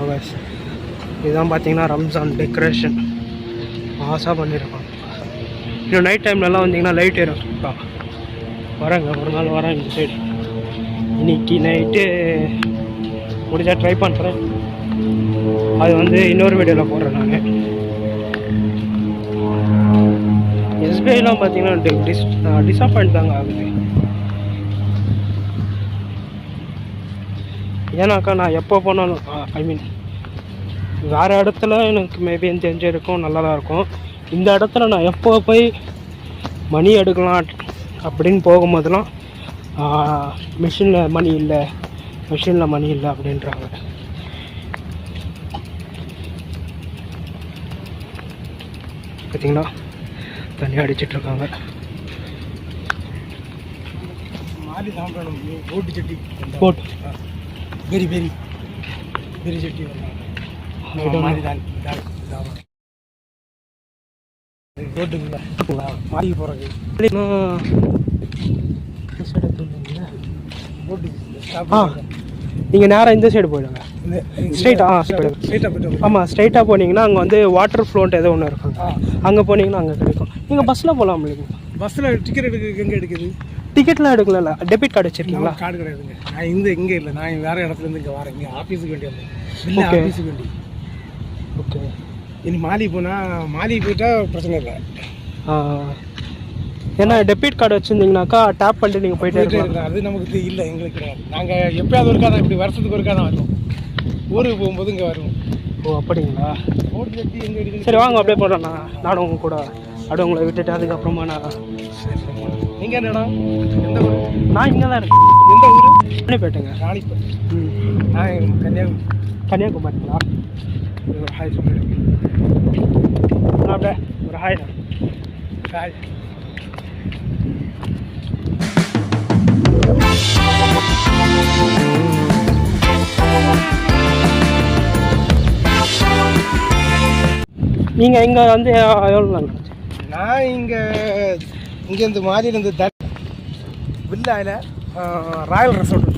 guys. இதுதான் பார்த்தீங்கன்னா Ramzan decoration மாசாக பண்ணியிருக்கோம். இன்னும் நைட் டைம்லலாம் வந்தீங்கன்னா லைட் ஏறும். வரேங்க, ஒரு நாள் வரேன் இந்த சைடு. இன்னைக்கு நைட்டு முடிஞ்சா ட்ரை பண்ணுறேன். அது வந்து இன்னொரு வீடியோவில் போடுறேன் நான். எஸ்பிஐலாம் பார்த்தீங்கன்னா டிஸப்பாயிண்ட் தாங்க ஆகுது. ஏன்னாக்கா நான் எப்போ போனாலும் ஐ மீன் வேறு இடத்துல எனக்கு மேபி தெரிஞ்சிருக்கும், நல்லா தான் இருக்கும். இந்த இடத்துல நான் எப்போ போய் மணி எடுக்கலாம் அப்படின்னு போகும்போதெல்லாம் மிஷினில் மணி இல்லை அப்படின்றாங்க. பார்த்தீங்களா தண்ணி அடிச்சிட்ருக்காங்க. மாறி சாப்பிடணும். போட்டு சட்டி போட்டு பெரி பெரி பெரி சட்டி மாதிரி தான் ரோட்டுக்குள்ள மாறி போகிறது. நீங்கள் நேராக இந்த சைடு போயிடுங்க. ஆமாம், ஸ்ட்ரைட்டாக போனீங்கன்னா அங்கே வந்து வாட்டர் ஃப்ளோட் ஏதோ ஒன்று இருக்கும். அங்கே போனீங்கன்னா அங்கே கிடைக்கும். நீங்கள் பஸ்ஸில் போகலாம் இல்லைங்க? பஸ்ஸில் டிக்கெட் எங்கே எடுக்குது? டிக்கெட்லாம் எடுக்கல. டெபிட் கார்டு வச்சுருக்கீங்களா? கார்டு கிடையாதுங்க. நான் இங்கே இல்லை, நான் வேறு இடத்துலேருந்து இங்கே வரேன். இங்கே ஆஃபீஸுக்கு வேண்டிய இல்லை, ஆஃபீஸுக்கு வேண்டி. ஓகே, இனி மாலி போயிட்டா பிரச்சனை இல்லை. ஏன்னா டெபிட் கார்டு வச்சுருந்தீங்கனாக்கா டேப் பண்ணிட்டு நீங்கள் போயிட்டே இருக்கலாம். அது நமக்கு இல்லை, எங்களுக்கு கிடையாது. நாங்கள் எப்போயாவது ஒருக்கா தான், இப்படி வருஷத்துக்கு ஒருக்கா தான் வருவோம். ஊருக்கு போகும்போது இங்கே வருவோம். ஓ அப்படிங்களா? ஓட்டு கட்டி எங்கே இருக்குது? சரி வாங்க, அப்படியே போடுறேண்ணா. நானும் உங்க கூட அப்படியே உங்களை விட்டுட்டு அதுக்கப்புறமா நான். சரி, நீங்கள் என்ன இடம்? எந்த ஊர்? நான் இங்கே தான் இருக்கேன். எந்த ஊர்? ராணிப்பேட்டைங்க. ராணிப்பேட்டை. நான் கன்னியாகுமரிங்களா? ஒரு ஹாய் சொல்லிடுங்க. அப்படியே ஒரு ஹாய் தான். ஹாய். நீங்கள் இங்கே வந்து எவ்வளோ நாள்? நான் இங்கேருந்து மாதிரிலேருந்து வில்லாயில் ராயல் ரெசார்ட்.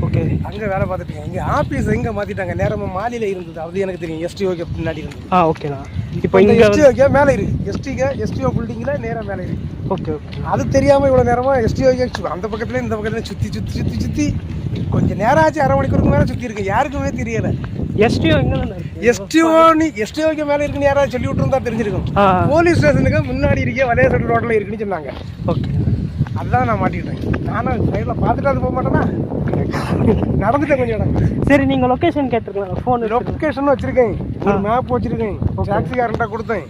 ஓகே, அங்கே வேலை பார்த்துட்டேன். இங்கே ஆஃபீஸ் எங்கே மாற்றிட்டாங்க. நேரமாக மாலியில் இருந்தது, அது எனக்கு தெரியும். எஸ்டிஓக்கு பின்னாடி இருந்தது. ஓகேண்ணா. இப்போ இங்கே எஸ்டிஓக்கே மேலே இருக்குது. எஸ்டிஓ பில்டிங்கில் நேராக மேலே இருக்குது. Okay okay. அது தெரியாமல் இவ்வளோ நேரமாக எஸ்டிஓக்கு அந்த பக்கத்துலேயும் இந்த பக்கத்துலேயும் சுற்றி கொஞ்சம் நேரம் ஆச்சு. அரை மணிக்கூருக்கு மேலே சுற்றி இருக்கு. யாருக்குமே தெரியலை. எஸ்டிஓ எங்கே தானே? எஸ்டிஓக்கு மேலே இருக்குன்னு யாராவது சொல்லி விட்டுருந்தா தெரிஞ்சிருக்கும். போலீஸ் ஸ்டேஷனுக்கு முன்னாடி இருக்கே வலையசட்டு ரோட்டில் இருக்குன்னு சொன்னாங்க. ஓகே, அதுதான் நான் மாட்டிக்கிட்டேன். நானும் சைடில் பார்த்துட்டு அது போக மாட்டேன்னா நடந்துட்டேன் கொஞ்சம் இடம். சரி, நீங்கள் லொக்கேஷன் கேட்டிருக்கலாம். ஃபோன் லொக்கேஷன் வச்சுருக்கேன், ஒரு மேப் வச்சுருக்கேன். டாக்ஸிக்காரன்ட்டா கொடுத்தேன்.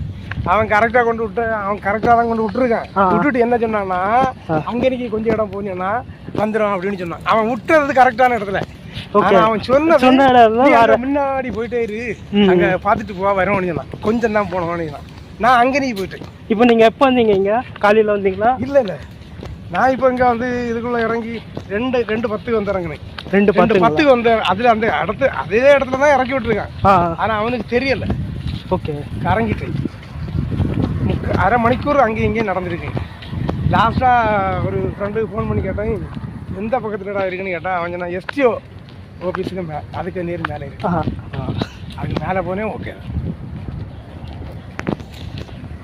அவன் கரெக்டாக கொண்டு விட்டு, அவன் கரெக்டாக தான் கொண்டு விட்டுருக்கான். விட்டுட்டு என்ன சொன்னான்னா, அங்கே நீ கொஞ்சம் இடம் போனீங்கன்னா வந்துடும் அப்படின்னு சொன்னான். அவன் விட்டுறது கரெக்டான இடத்துல. அவன் சொன்ன முன்னாடி போயிட்டே இரு, அங்கே பார்த்துட்டு போவா வரோம் சொன்னான். கொஞ்சம் தான் போனோம். நான் அங்கே நீ போயிட்டேன். இப்போ நீங்கள் எப்போ வந்தீங்க? இங்கே காலையில் வந்தீங்களா? இல்லை, நான் இப்போ இங்கே வந்து இதுக்குள்ளே இறங்கி 2:10 வந்து இறங்கினேன். 2:10 வந்து அதில் அந்த அதே இடத்துல தான் இறக்கி விட்டுருக்கான். ஆனால் அவனுக்கு தெரியலை. ஓகே, இறங்கிட்டேன். அரை மணிக்கூர் அங்கேயும் இங்கேயும் நடந்துருக்கேன். லாஸ்ட்டாக ஒரு ஃப்ரெண்டுக்கு ஃபோன் பண்ணி கேட்டேன், எந்த பக்கத்துலடா இருக்குன்னு கேட்டால் அவன் நான் எஸ்டிஓ ஆஃபீஸுக்கு அதுக்கு நேர் மேலே இருக்கு. அதுக்கு மேலே போனேன். ஓகே,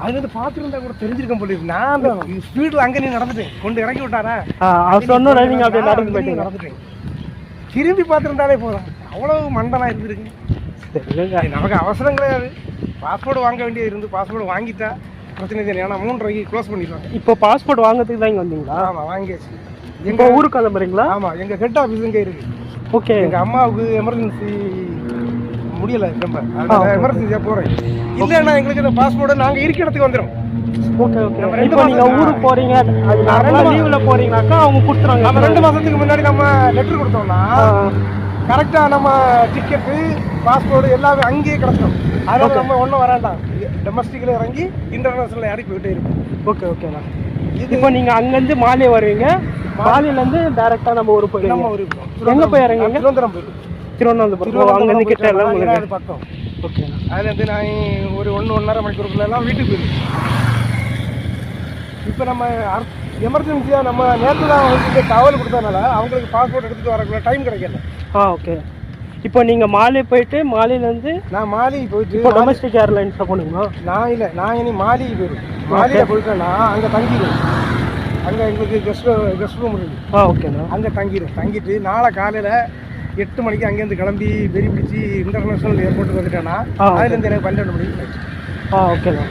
அது வந்து பார்த்துருந்தா கூட தெரிஞ்சிருக்க போல. நான் தான் ஸ்பீடில் அங்கே நீ நடந்துட்டேன். கொண்டு இறக்கி விட்டாரா? நடந்துட்டேன். திரும்பி பார்த்துருந்தாலே போதும். அவ்வளவு மண்டனா இருந்துருக்கு. நமக்கு அவசரம் கிடையாது. பாஸ்போர்ட் வாங்க வேண்டியது இருந்து பாஸ்போர்ட் வாங்கிட்டா பிரச்சனை இல்லை. ஏன்னா 3:30 க்ளோஸ் பண்ணிடுவாங்க. இப்போ பாஸ்போர்ட் வாங்கிறதுக்கு தான் இங்கே வந்தீங்களா? ஆமாம், வாங்கியாச்சு. எங்கள் ஊருக்கு கிளம்புறீங்களா? ஆமாம், எங்கள் ஹெட் ஆஃபீஸ் இங்கே இருக்குது. ஓகே, எங்கள் அம்மாவுக்கு எமர்ஜென்சி முடியலை, ரொம்ப எமர்ஜென்சியாக போகிறேன். இல்லைன்னா எங்களுக்கு இந்த பாஸ்போர்ட்டை நாங்கள் இருக்கிற இடத்துக்கு வந்துடும். Okay okay. இப்போ நீங்கள் ஊருக்கு போகிறீங்க, லீவில் போகிறீங்கனாக்கா அவங்க கொடுத்துருவாங்க. நம்ம 2 மாதத்துக்கு முன்னாடி நம்ம லெட்டர் கொடுத்தோம்னா கரெக்டாக நம்ம டிக்கெட்டு பாஸ்போர்ட் எல்லாமே அங்கேயே கிடச்சிடும். அதனால நம்ம ஒன்றும் வராண்டாம். டொமஸ்டிக்கில் இறங்கி இன்டர்நேஷனல் இறக்கி போயிட்டே இருக்கும். ஓகே ஓகேண்ணா. இப்போ நீங்கள் அங்கேருந்து மாலே வருவீங்க, மாலையிலேருந்து டேரெக்டாக நம்ம ஊருக்கு போயிடுவோம். நம்ம ஊருக்கு எங்கே போய் இறங்குங்க? திருவனந்தபுரம். அங்கேருந்து கிட்ட எல்லாம் பக்கம். ஓகே, அதுலேருந்து நான் ஒரு 1-1.5 மணிக்கூருக்குள்ளெல்லாம் வீட்டுக்கு போயிடுவேன். இப்போ நம்ம எமர்ஜென்சியாக நம்ம நேற்று தான் வந்து தகவல் கொடுத்ததுனால அவங்களுக்கு பாஸ்போர்ட் எடுத்துகிட்டு வரக்குள்ள டைம் கிடைக்கல. ஓகே, இப்போ நீங்கள் மாலே போயிட்டு மாலிலேருந்து நான் மாலி போயிட்டு இப்போ டொமஸ்டிக் ஏர்லைன்ஸில் போனீங்களா? நான் இனி மாலி போயிடுவேன். மாலியில் போயிட்டேன்னா அங்கே தங்கிடுவேன். அங்கே எங்களுக்கு கெஸ்ட் ரூம் இருக்குது. ஓகேண்ணா. அங்கே தங்கிட்டு நாளை காலையில் 8 மணிக்கு அங்கேருந்து கிளம்பி வெறி பிடிச்சி இன்டர்நேஷ்னல் ஏர்போர்ட்டுக்கு வந்துட்டேன்னா அதுலேருந்து எனக்கு 12 மணிக்கு. ஓகேண்ணா.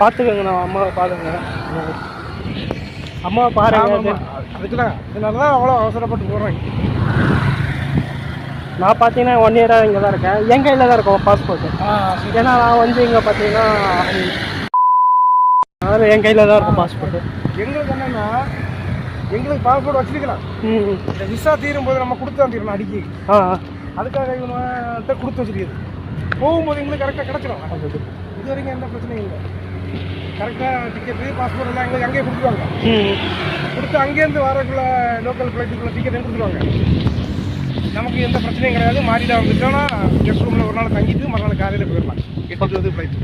பார்த்துக்கோங்கண்ணா, அம்மாவை பாருங்க. அம்மாவை பாருங்க. அதுக்குதான் இதனால தான் அவ்வளோ அவசரப்பட்டு போகிறேன். நான் பார்த்தீங்கன்னா 1 இயராக இங்கே தான் இருக்கேன். என் கையில் தான் இருக்கும் பாஸ்போர்ட்டு. ஏன்னா நான் வந்து இங்கே பார்த்தீங்கன்னா அதனால் என் கையில் தான் இருக்கும் பாஸ்போர்ட்டு. எங்களுக்கு என்னென்னா எங்களுக்கு பாஸ்போர்ட் வச்சுருக்கலாம். இந்த விசா தீரும் போது நம்ம கொடுத்து வந்துடணும் அடிக்கி. அதுக்காக இவன்கிட்ட கொடுத்து வச்சுருக்குது. போகும்போது எங்களுக்கு கரெக்டாக கிடச்சிடும். இது வரைக்கும் எந்த பிரச்சனையும் இல்லை. கரெக்டாக டிக்கெட்டு பாஸ்போர்ட் எல்லாம் எங்களுக்கு அங்கேயே கொடுத்துருவாங்க. கொடுத்து அங்கேருந்து வரக்குள்ள லோக்கல் ஃப்ளைட்டுக்குள்ள டிக்கெட் கொடுத்துருவாங்க. நமக்கு எந்த பிரச்சனையும் கிடையாது. மாடியில் வந்துட்டோன்னா கெஸ்ட் ரூமில் ஒரு நாள் தங்கிட்டு மறுநாள் காலையில் போயிடலாம். 8 ஃப்ளைட்டு.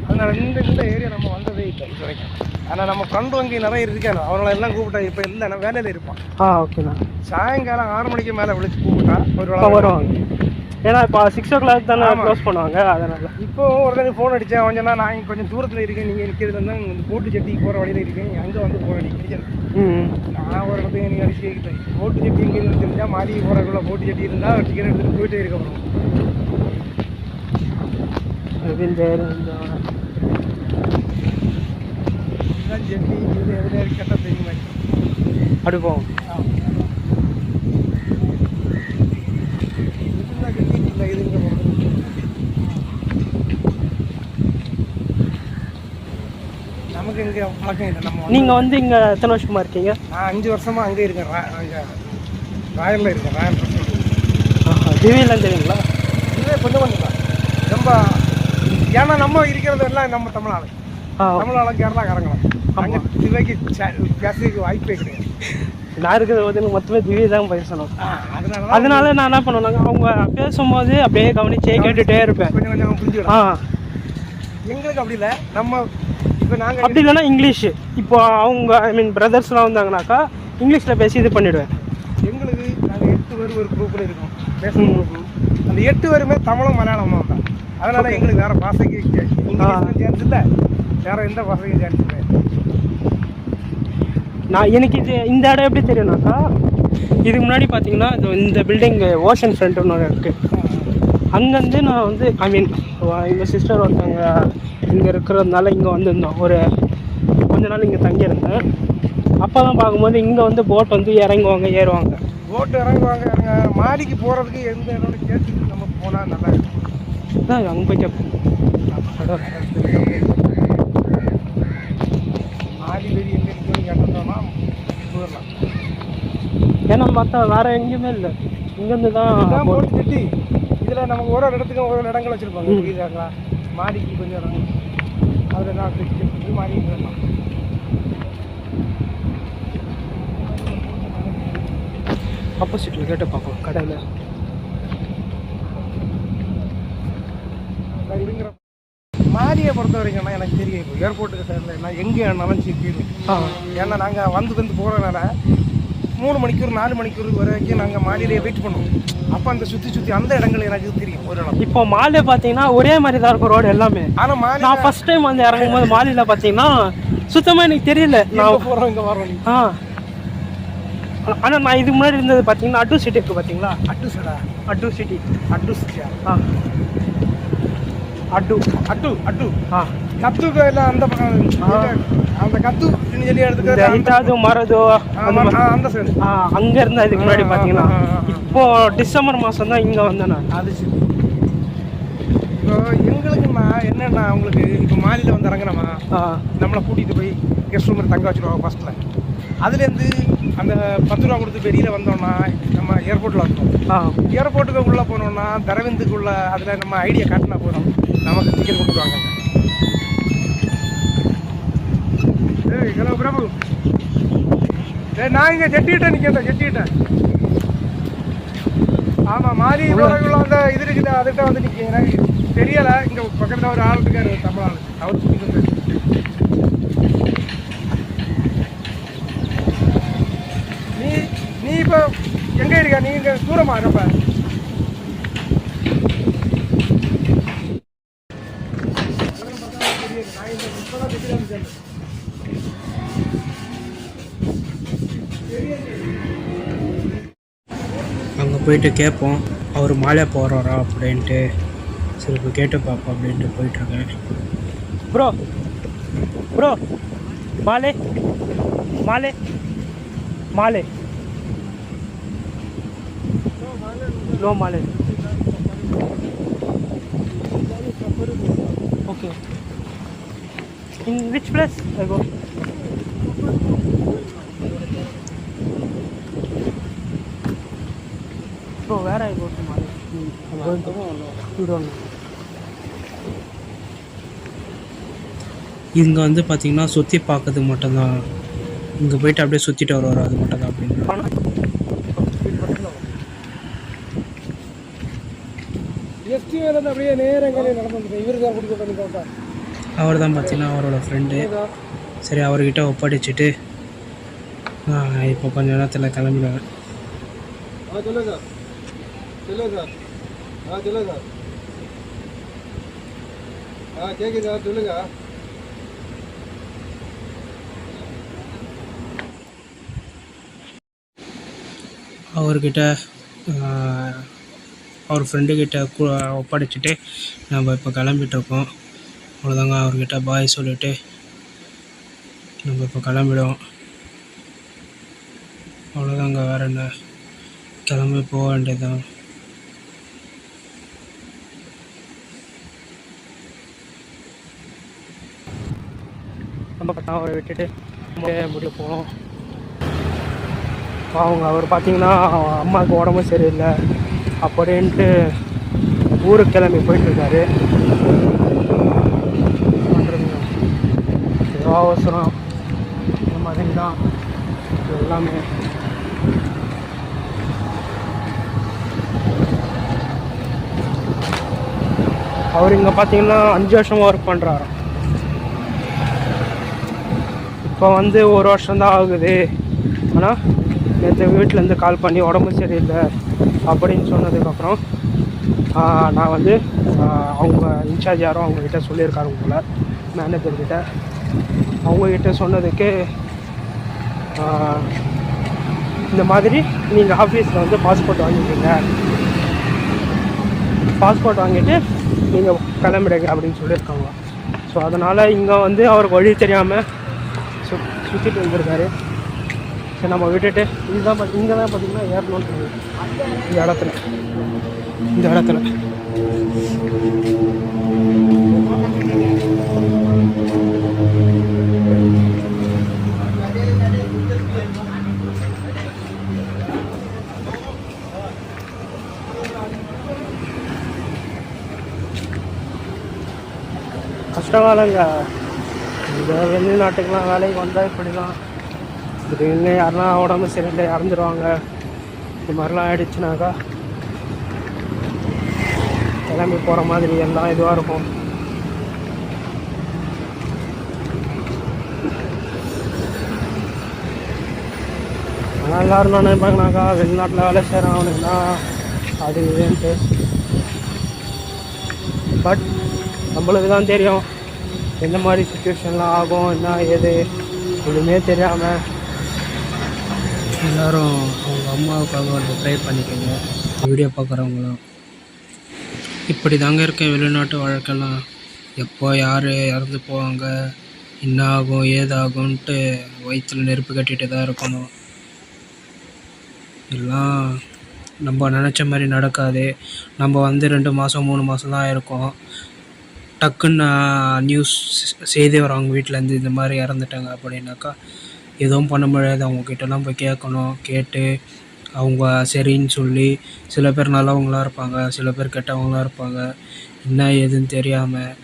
அதனால் இந்த ஏரியா நம்ம வந்ததே இல்லை இது வரைக்கும். ஆனால் நம்ம ஃப்ரெண்டு அங்கே நிறைய இருக்காங்க. அவங்கள எல்லாம் கூப்பிட்டா இப்போ இல்லை, நான் வேலையில் இருப்பான். ஓகேண்ணா. சாயங்காலம் 6 மணிக்கு மேலே விളിச்சு கூப்பிட்டா ஒரு வருவாங்க. ஏன்னா இப்போ 6 o'clock தானே க்ளோஸ் பண்ணுவாங்க. அதனால் இப்போ ஒரு தடவை ஃபோன் அடித்தேன். கொஞ்சம் நான் இங்கே கொஞ்சம் தூரத்தில் இருக்கேன். நீங்கள் நிற்கிறது வந்து இந்த போட்டு செட்டிக்கு போகிற வழியில் இருக்கேன். அங்கே வந்து ஃபோன் அடிக்கிறேன். நான் ஒரு இடத்துக்கு நீங்கள் அடிச்சு கேட்குறேன். போட்டு செட்டி எங்கே தெரிஞ்சால் மாடி போகிறக்குள்ள போட்டு செட்டி இருந்தால் டிக்கெட் எடுத்துகிட்டு போயிட்டே இருக்க போகிறோம். செட்டி இது எதில் கட்ட தெரியுமா அடுப்போம். நமக்கு இங்கே பழக்கம் இல்லை. நம்ம நீங்கள் வந்து இங்கே எத்தனை வருஷமா இருக்கீங்க? நான் 5 வருஷமாக அங்கே இருக்கேன். அங்கே ராயலில் இருக்கேன். ராயல் திவியில் தெரியுங்களா? இதுவே கொஞ்சம் தான் ரொம்ப. ஏன்னா நம்ம இருக்கிறது எல்லாம் நம்ம தமிழ்நாடு. தமிழ்நாடு கேரளாக்காரங்களாம். அங்கே திவைக்கு பேசுறதுக்கு வாய்ப்பே கிடையாது. நான் இருக்கிறது வந்து மொத்தமே திவ்யா தான் பேசணும். அதனால நான் என்ன பண்ணுவேன், அவங்க பேசும்போது அப்படியே கவனிச்சே கேட்டுகிட்டே இருப்பேன். கொஞ்சம் கொஞ்சம் புரிஞ்சுக்கலாம். எங்களுக்கு அப்படி இல்லை. நம்ம இப்போ நாங்கள் அப்படி இல்லைன்னா இங்கிலீஷு. இப்போ அவங்க பிரதர்ஸ்லாம் வந்தாங்கனாக்கா இங்கிலீஷில் பேசி இது பண்ணிவிடுவேன். எங்களுக்கு நாங்கள் 8 பேர் ஒரு குரூப்பில் இருக்கோம். பேசுகிற குரூப்பு. அந்த 8 பேருமே தமிழும் மலையாளமும் தான். அதனால எங்களுக்கு வேறு பாஷைக்கு சான்ஸ் இல்லை. வேறு எந்த பாஷைக்கும் சான்ஸ் இல்லை. எனக்கு இந்த இடம் எப்படி தெரியும்னாக்கா, இதுக்கு முன்னாடி பார்த்தீங்கன்னா இந்த பில்டிங் ஓஷன் ஃப்ரண்ட்னு ஒன்று இருக்குது. அங்கேருந்து நான் வந்து எங்கள் சிஸ்டர் ஒருத்தவங்க இங்கே இருக்கிறதுனால இங்கே வந்திருந்தோம். ஒரு கொஞ்ச நாள் இங்கே தங்கியிருந்தேன். அப்போ தான் பார்க்கும்போது இங்கே வந்து போட் வந்து இறங்குவாங்க, ஏறுவாங்க. போட்டு இறங்குவாங்க. மாடிக்கு போகிறதுக்கு எந்த இடம்னு கேட்டு நம்ம போனால் நல்லா இருக்கும். அங்கே போய் கேட்போம். மாடி வெளி எங்கே இருக்குன்னு கேட்டோம்னா போயிடலாம். ஏன்னா பார்த்தா வேறு எங்கேயுமே இல்லை. இங்கேருந்து தான் போட்டு கட்டி இதில் நமக்கு ஒரு இடத்துக்கு ஒரு இடங்கள் வச்சுருப்பாங்க. புரியுதாங்களா? மாடிக்கு கொஞ்சம் இடம் அதில் நான் போய் மாடிக்கு போயிடலாம். ஆப்போசிட்டில் கேட்டு பார்ப்போம் கடையில். இருங்கிற மாடியை பொறுத்த வரைக்கும்னா எனக்கு தெரியும். இப்போ ஏர்போர்ட்டுக்கு சைடில் எல்லாம் எங்கே வேணாலும் சிக்கிடும். ஏன்னா நாங்கள் வந்து போகிறதுனால 3 மணிக்கூர் 4 மணிக்கூர் வரைக்கும் நாங்கள் மாடியிலேயே வெயிட் பண்ணுவோம். அப்போ அந்த சுற்றி அந்த இடங்கள் எனக்கு தெரியும். ஒரு இடம் இப்போ மாலே பார்த்தீங்கன்னா ஒரே மாதிரி தான் இருக்கும் ரோடு எல்லாமே. ஆனால் மாலி நான் ஃபர்ஸ்ட் டைம் வந்து இறங்கும் போது மாலியில் பார்த்தீங்கன்னா சுத்தமாக எனக்கு தெரியல. நான் போகிறோம் இங்கே வரோம். ஆனால் நான் இதுக்கு முன்னாடி இருந்தது பார்த்தீங்கன்னா அட்டு சிட்டி இருக்குது. பார்த்தீங்களா? அட்டு சடா அட்டு சிட்டியா? அட்டு கத்துக்கு எல்லாம் அந்த அந்த கத்து சொல்லி எடுத்துட்டு மரதோ அந்த சைடு அங்கே இருந்தால் இதுக்கு முன்னாடி பார்த்தீங்கன்னா. இப்போ டிசம்பர் மாதம் தான் இங்கே வந்தேன் நான். அது சரி. இப்போ எங்களுக்கு நான் என்னென்னா அவங்களுக்கு இப்போ மாலியில் வந்து இறங்குறோமா, நம்மளை கூட்டிகிட்டு போய் கெஸ்ட் ரூமில் தங்க வச்சுருவாங்க ஃபஸ்ட்டில். அதுலேருந்து அந்த 10 ரூபா கொடுத்து வெளியில் வந்தோம்னா நம்ம ஏர்போர்ட்டில் வந்தோம். ஏர்போர்ட்டுக்கு உள்ளே போனோம்னா தரவிந்துக்குள்ளே அதில் நம்ம ஐடியா காட்டினா போகிறோம், நமக்கு டிக்கெட் கொடுத்துருவாங்க. ஹலோ பிரபு, நான் இங்கே ஜெட்டிகிட்ட நிற்கிறேன். ஜெட்டிகிட்ட ஆமாம் மாறி போகிறவங்கள அந்த இது இருக்குது, அதுக்கிட்ட வந்து நிற்க எனக்கு தெரியலை. இங்கே பக்கத்தில் ஒரு ஆள் இருக்கார், தமிழ் ஆள், அவர் கூட்டிகிட்டு வந்து. நீ இப்போ எங்கே இருக்கா நீங்கள் தூரமா ரொம்ப அங்கே போயிட்டு கேட்போம் அவர் மாலை போடுறாரா அப்படின்ட்டு. சரி இப்போ கேட்டு பார்ப்போம் அப்படின்ட்டு போயிட்டுருக்கேன். ப்ரோ ப்ரோ மாலை மாலை மாலை நோ மாலை. Okay in which place I go? Bro, where I go to Mali? I'm going to. You don't know. இங்கே வந்து பார்த்தீங்கன்னா சுற்றி பார்க்கறதுக்கு மட்டும்தான். இங்கே போயிட்டு அப்படியே சுற்றிட்டு வருவார், அது மட்டும் தான் அப்படின்னு. அப்படியே நேரங்களே நடந்து இவர் தான் கொடுத்து அவர் தான் பார்த்தீங்கன்னா அவரோட ஃப்ரெண்டு. சரி அவர்கிட்ட ஒப்படைச்சிட்டு இப்போ கொஞ்ச நேரத்தில் கிளம்பிடுவேன். चलो सर हाँ चलो सर हाँ ठीक है सर चलेगा அவர்கிட்ட அவர் ஃப்ரெண்டுக்கிட்ட ஒப்படைச்சிட்டு நம்ம இப்போ கிளம்பிட்டுருக்கோம். அவ்வளோதாங்க, அவர்கிட்ட பாய் சொல்லிவிட்டு நம்ம இப்போ கிளம்பிடுவோம். அவ்வளோதாங்க, வேறு என்ன, கிளம்பி போக வேண்டியதுதான். நம்ம அவரை விட்டுட்டு முடிய போனோம். அவர் பார்த்தீங்கன்னா அம்மாவுக்கு உடம்பு சரியில்லை அப்படின்ட்டு ஊருக்கு கிளம்பி போயிட்டுருக்காரு. பண்ணுறதுங்க ஏதோ அவசரம் இந்த மாதிரி தான் எல்லாமே. அவர் இங்கே பார்த்தீங்கன்னா 5 வருஷமாக ஒர்க் பண்ணுறாரு. இப்போ வந்து 1 வருஷம்தான் ஆகுது. ஆனால் நேற்று வீட்டிலேருந்து கால் பண்ணி உடம்பு சரியில்லை அப்படின்னு சொன்னதுக்கப்புறம் நான் வந்து அவங்க இன்சார்ஜ் யாரும் அவங்கக்கிட்ட சொல்லியிருக்காங்க போல், மேனேஜர்கிட்ட. அவங்கக்கிட்ட சொன்னதுக்கு இந்த மாதிரி நீங்கள் ஆஃபீஸில் வந்து பாஸ்போர்ட் வாங்கிக்கிங்க, பாஸ்போர்ட் வாங்கிட்டு நீங்கள் கிளம்பிடுங்க அப்படின்னு சொல்லியிருக்காங்க. ஸோ அதனால் இங்கே வந்து அவருக்கு வழி தெரியாமல் சுற்றிட்டு வந்துருக்காரு. சரி நம்ம விட்டுட்டு இதுதான் இங்கே தான் பார்த்தீங்கன்னா ஏறணும்னு இந்த இடத்துல கஷ்டகாலங்க. இந்த வெளிநாட்டுக்கெலாம் வேலைக்கு வந்தால் இப்படி தான். திடீர்னு யாருன்னா உடம்பு சரியில்லை இறந்துடுவாங்க. இந்த மாதிரிலாம் ஆயிடுச்சுனாக்கா கிளம்பி போகிற மாதிரி எல்லாம் இதுவாக இருக்கும். ஆனால் எல்லோரும் நான் நினைப்பாங்கனாக்கா வெளிநாட்டில் வேலை செய்கிறான் அவனுக்குன்னா அது இதுன்ட்டு. பட் நம்மளுக்கு தான் தெரியும் எந்த மாதிரி சுச்சுவேஷன்லாம் ஆகும், என்ன ஏது எதுவுமே தெரியாமல். எல்லோரும் அவங்க அம்மாவுக்காக வந்து ட்ரை பண்ணிக்கோங்க. வீடியோ பார்க்குறவங்களும் இப்படி தாங்க இருக்கேன். வெளிநாட்டு வாழ்க்கைலாம் எப்போ யார் இறந்து போவாங்க, என்ன ஆகும் ஏதாகும்ன்ட்டு வயிற்றில் நெருப்பு கட்டிகிட்டு தான் இருக்கணும். எல்லாம் நம்ம நினச்ச மாதிரி நடக்காது. நம்ம வந்து 2 மாதம் 3 மாதம் தான் இருக்கும். டக்குன்னு நியூஸ் செய்தி வரும் அவங்க வீட்டிலேருந்து இந்த மாதிரி இறந்துட்டாங்க அப்படின்னாக்கா எதுவும் பண்ண முடியாது. அவங்கக்கிட்டலாம் போய் கேட்கணும். கேட்டு அவங்க சரின்னு சொல்லி, சில பேர் நல்லவங்களாக இருப்பாங்க, சில பேர் கெட்டவங்களாக இருப்பாங்க. என்ன ஏதுன்னு தெரியாமல்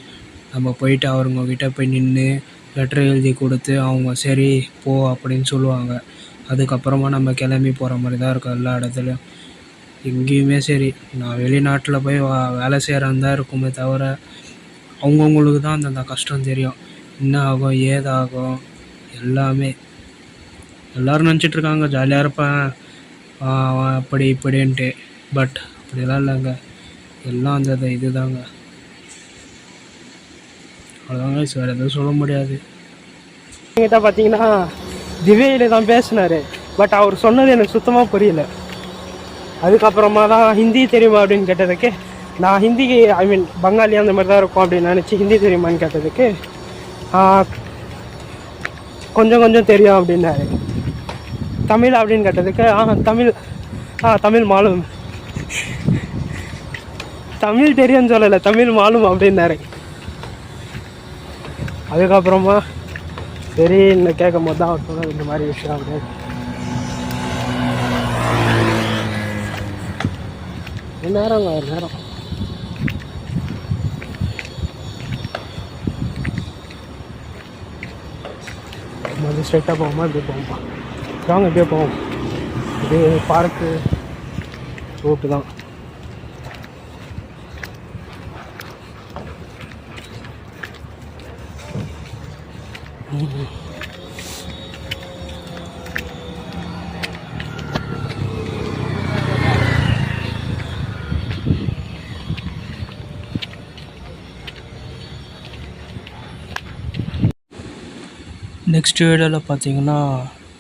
நம்ம போயிட்டு அவங்கக்கிட்ட போய் நின்று லெட்டர் எழுதி கொடுத்து அவங்க சரி போ அப்படின்னு சொல்லுவாங்க. அதுக்கப்புறமா நம்ம கிளம்பி போகிற மாதிரி தான் இருக்கும் எல்லா இடத்துலையும். எங்கேயுமே சரி, நான் வெளிநாட்டில் போய் வேலை செய்கிறேன்னு தான் இருக்குமே தவிர அவங்கவுங்களுக்கு தான் அந்த கஷ்டம் தெரியும். என்ன ஆகும் ஏதாகும் எல்லாமே. எல்லோரும் நினச்சிட்ருக்காங்க ஜாலியாக இருப்பேன், அப்படி இப்படின்ட்டு. பட் அப்படிலாம் இல்லைங்க, எல்லாம் அந்த இது தாங்க. அவ்வளோதாங்க, வேறு எதுவும் சொல்ல முடியாது. என்கிட்ட பார்த்தீங்கன்னா திவேயில் தான் பேசினார். பட் அவர் சொன்னது எனக்கு சுத்தமாக புரியல. அதுக்கப்புறமா தான் ஹிந்தி தெரியுமா அப்படின்னு கேட்டதுக்கு, நான் ஹிந்திக்கு பங்காளி அந்த மாதிரி தான் இருக்கும் அப்படின்னு நினச்சி ஹிந்தி தெரியுமான்னு கேட்டதுக்கு கொஞ்சம் கொஞ்சம் தெரியும் அப்படின்னாரு. தமிழ் அப்படின்னு கேட்டதுக்கு தமிழ் தமிழ் மாலும், தமிழ் தெரியும்னு சொல்லலை, தமிழ் மாலும் அப்படின்னாரு. அதுக்கப்புறமா சரி இந்த கேட்கும் போது தான் அவர் சொன்னது இந்த மாதிரி விஷயம் அப்படின்னு. நேரங்க ஒரு நேரம் அது ஸ்ட்ரெயிட்டாக போகுமா இப்படி போகுமா? வாங்க இப்படியே போவோம். இது பார்க்கு ரோட்டு தான். நெக்ஸ்ட் வீடியோவில் பார்த்தீங்கன்னா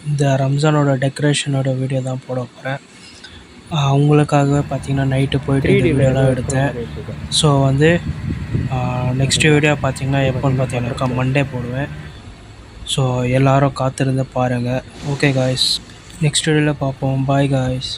இந்த ரம்ஜானோட டெக்கரேஷனோட வீடியோ தான் போட போகிறேன். அவங்களுக்காகவே பார்த்தீங்கன்னா நைட்டு போயிட்டு இந்த வீடியோலாம் எடுத்தேன். ஸோ வந்து நெக்ஸ்ட் வீடியோ பார்த்தீங்கன்னா எப்போன்னு பார்த்தீங்கன்னாக்கா மண்டே போடுவேன். ஸோ எல்லோரும் காத்திருந்து பாருங்கள். ஓகே காய்ஸ், நெக்ஸ்ட் வீடியோவில் பார்ப்போம். Bye guys.